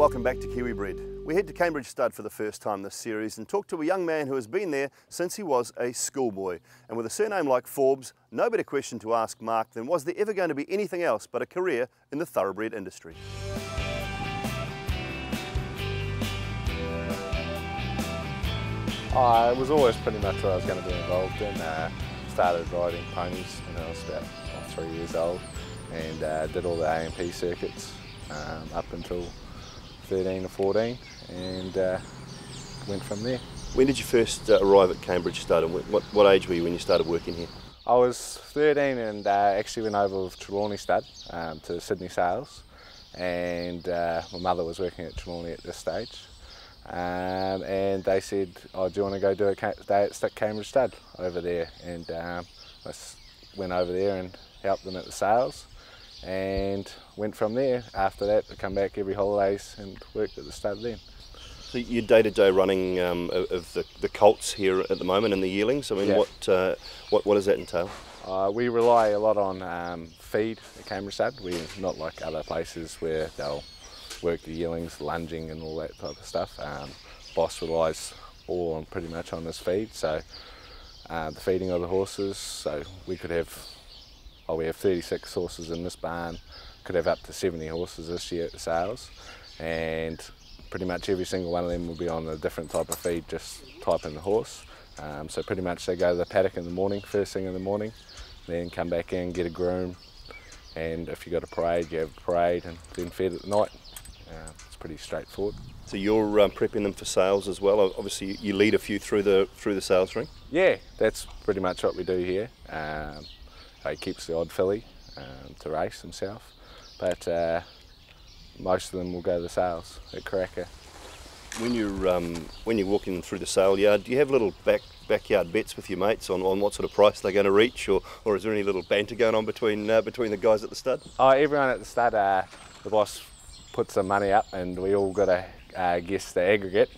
Welcome back to Kiwi Bred. We head to Cambridge Stud for the first time this series and talk to a young man who has been there since he was a schoolboy. And with a surname like Forbes, no better question to ask Mark than was there ever going to be anything else but a career in the thoroughbred industry? It was always pretty much what I was going to be involved in. Started riding ponies when I was about 3 years old and did all the A&P circuits up until 13 or 14 and went from there. When did you first arrive at Cambridge Stud and what age were you when you started working here? I was 13 and actually went over with Trelawney Stud to Sydney Sales, and my mother was working at Trelawney at this stage. And they said, oh, do you want to go do a day at Cambridge Stud over there? And I went over there and helped them at the sales and went from there. After that, I come back every holidays and worked at the stud then. So your day-to-day running of the colts here at the moment and the yearlings, I mean, yeah. What does that entail? We rely a lot on feed at Cambridge Stud. We're not like other places where they'll work the yearlings, lunging and all that type of stuff. Boss relies all on pretty much on this feed, so the feeding of the horses. So we could have, we have 36 horses in this barn, could have up to 70 horses this year at the sales, and pretty much every single one of them will be on a different type of feed, just type in the horse. So pretty much they go to the paddock in the morning, first thing in the morning, then come back in, get a groom, and if you got a parade, you have a parade, and then fed at night. It's pretty straightforward. So you're prepping them for sales as well. Obviously, you lead a few through the sales ring. Yeah, that's pretty much what we do here. He keeps the odd filly to race himself, but most of them will go to the sales at Cracker. When you're walking through the sale yard, do you have little backyard bets with your mates on what sort of price they're going to reach, or is there any little banter going on between the guys at the stud? Oh, everyone at the stud, the boss puts some money up and we all got to guess the aggregate,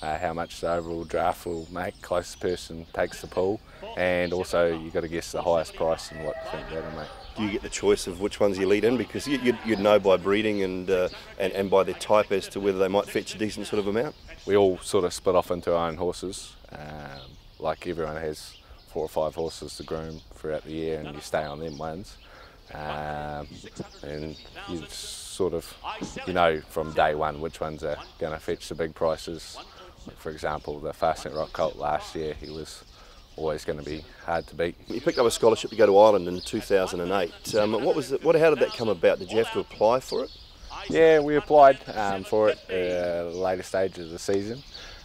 how much the overall draft will make. Closest person takes the pool, and also you got to guess the highest price and what you think that'll make. Do you get the choice of which ones you lead in? Because you'd know by breeding and by their type as to whether they might fetch a decent sort of amount? We all sort of split off into our own horses. Like everyone has 4 or 5 horses to groom throughout the year, and you stay on them ones. And you sort of, you know from day one which ones are going to fetch the big prices. For example, the Fastnet Rock colt last year, he was always going to be hard to beat. You picked up a scholarship to go to Ireland in 2008. How did that come about? Did you have to apply for it? Yeah, we applied for it at a later stage of the season.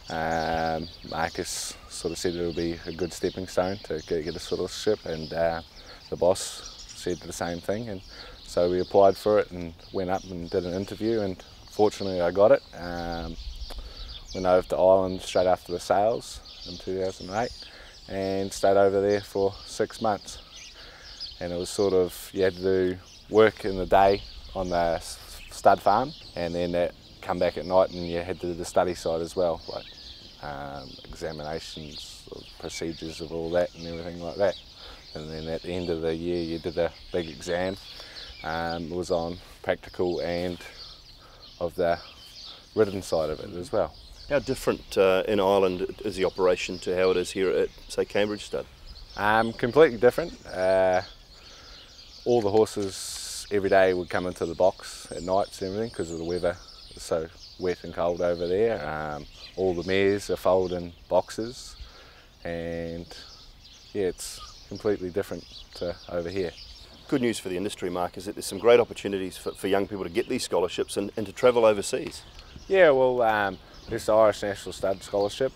Marcus sort of said it would be a good stepping stone to get a scholarship, and the boss said the same thing, and so we applied for it and went up and did an interview, and fortunately I got it. Went over to Ireland straight after the sales in 2008 and stayed over there for 6 months, and it was sort of, you had to do work in the day on the stud farm and then come back at night, and you had to do the study side as well, like examinations, procedures of all that and everything like that. And then at the end of the year you did a big exam. It was on practical and of the ridden side of it as well. How different in Ireland is the operation to how it is here at, say, Cambridge Stud? Completely different. All the horses every day would come into the box at nights and everything because of the weather. It's so wet and cold over there. All the mares are foaled in boxes, and yeah, it's completely different to over here. Good news for the industry, Mark, is that there's some great opportunities for young people to get these scholarships and to travel overseas. Yeah, well, there's the Irish National Stud Scholarship,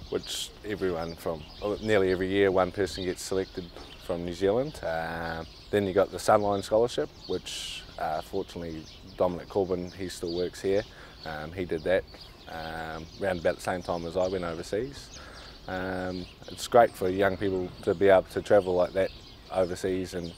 which everyone from, nearly every year, one person gets selected from New Zealand. Then you got the Sunline Scholarship, which fortunately Dominic Corbin, he still works here. He did that around about the same time as I went overseas. It's great for young people to be able to travel like that overseas and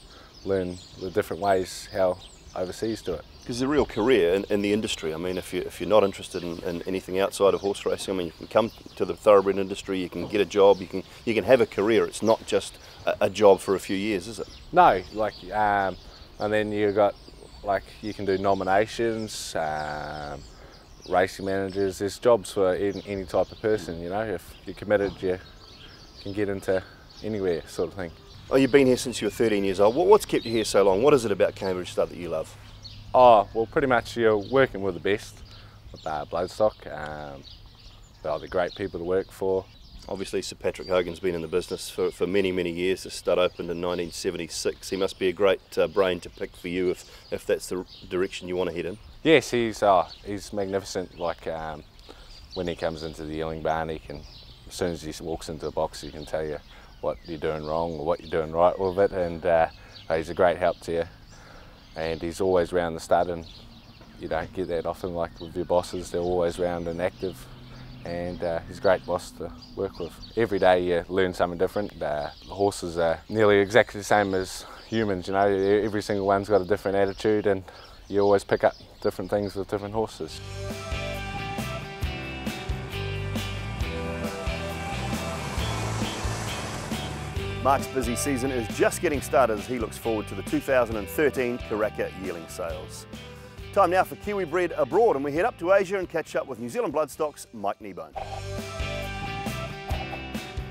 learn the different ways how overseas do it. Because it's a real career in the industry. I mean, if you're not interested in anything outside of horse racing, I mean, you can come to the thoroughbred industry, you can get a job, you can have a career. It's not just a job for a few years, is it? No, like, and then you got Like you can do nominations, racing managers, there's jobs for any type of person, you know. If you're committed, you can get into anywhere sort of thing. Oh, you've been here since you were 13 years old. What's kept you here so long? What is it about Cambridge Stud that you love? Oh, well, pretty much you're working with the best of bloodstock. They're great people to work for. Obviously, Sir Patrick Hogan's been in the business for many, many years. The stud opened in 1976. He must be a great brain to pick for you if that's the direction you want to head in. Yes, he's magnificent. Like when he comes into the yearling barn, he can, as soon as he walks into the box, he can tell you what you're doing wrong or what you're doing right with it, and he's a great help to you. And he's always round the stud, and you don't get that often. Like with your bosses, they're always round and active, and he's a great boss to work with. Every day you learn something different. The horses are nearly exactly the same as humans, you know. Every single one's got a different attitude, and you always pick up different things with different horses. Mark's busy season is just getting started as he looks forward to the 2013 Karaka yearling sales. Time now for Kiwi Bred Abroad, and we head up to Asia and catch up with New Zealand Bloodstock's Mike Kneebone.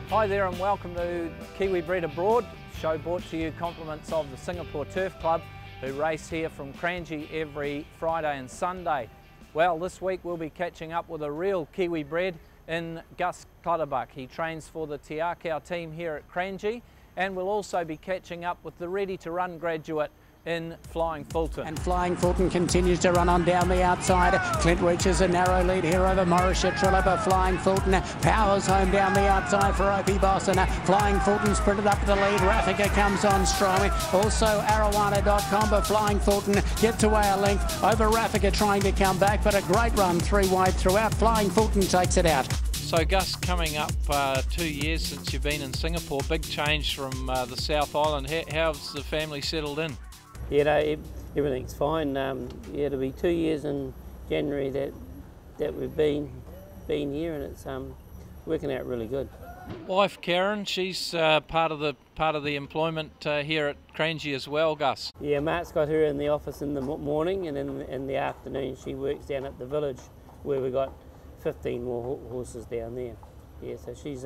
Hi there and welcome to Kiwi Bred Abroad, show brought to you compliments of the Singapore Turf Club, who race here from Kranji every Friday and Sunday. Well, this week we'll be catching up with a real Kiwi bred in Gus Clutterbuck. He trains for the Akau team here at Kranji, and we'll also be catching up with the ready-to-run graduate in Flying Fulton. And Flying Fulton continues to run on down the outside. Clint reaches a narrow lead here over Mauritia Trillipper. Flying Fulton powers home down the outside for Opie Boss, and Flying Fulton sprinted up the lead. Raffica comes on strong. Also Arawana.com, but Flying Fulton gets away a length over Raffica trying to come back, but a great run three wide throughout. Flying Fulton takes it out. So Gus, coming up 2 years since you've been in Singapore, big change from the South Island. How's the family settled in? You know, everything's fine. Yeah, it'll be 2 years in January that we've been here, and it's working out really good. Wife Karen, she's part of the employment here at Kranji as well, Gus. Yeah, Mark's got her in the office in the morning, and in the afternoon she works down at the village where we got 15 more horses down there. Yeah, so she's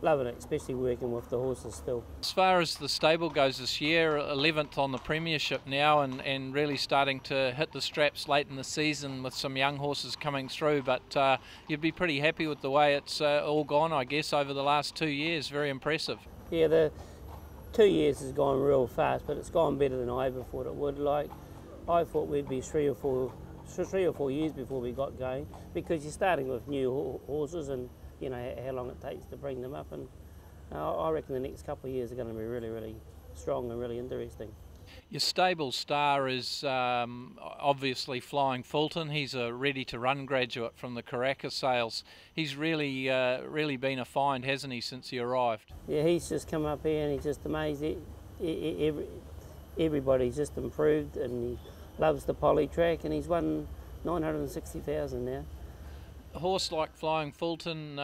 loving it, especially working with the horses still. As far as the stable goes this year, 11th on the premiership now, and really starting to hit the straps late in the season with some young horses coming through, but you'd be pretty happy with the way it's all gone, I guess, over the last 2 years. Very impressive. Yeah, the 2 years has gone real fast, but it's gone better than I ever thought it would. Like, I thought we'd be three or four years before we got going, because you're starting with new horses and you know how long it takes to bring them up, and I reckon the next couple of years are going to be really, really strong and really interesting. Your stable star is obviously Flying Fulton. He's a ready-to-run graduate from the Karaka sales. He's really been a find, hasn't he, since he arrived? Yeah, he's just come up here and he's just amazed. Everybody's just improved, and he loves the poly track, and he's won 960,000 now. A horse like Flying Fulton,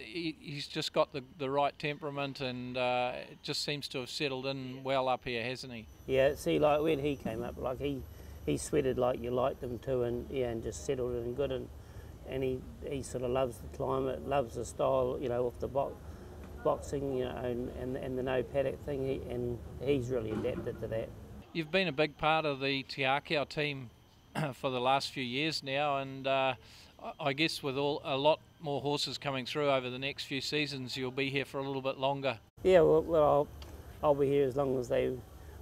he's just got the right temperament, and just seems to have settled in well up here, hasn't he? Yeah, see, like when he came up, like he sweated like you liked him to, and yeah, and just settled in good, and he sort of loves the climate, loves the style, you know, of the boxing, you know, and the no paddock thing, and he's really adapted to that. You've been a big part of the Akau team for the last few years now, and I guess with a lot more horses coming through over the next few seasons, you'll be here for a little bit longer. Yeah, well I'll be here as long as they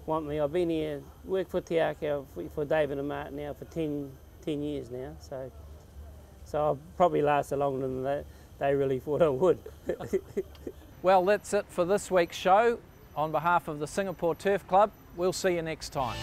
want me. I've been here, worked for Akau for David and Mark now for 10 years now, so I'll probably last longer than they really thought I would. Well, that's it for this week's show. On behalf of the Singapore Turf Club, we'll see you next time.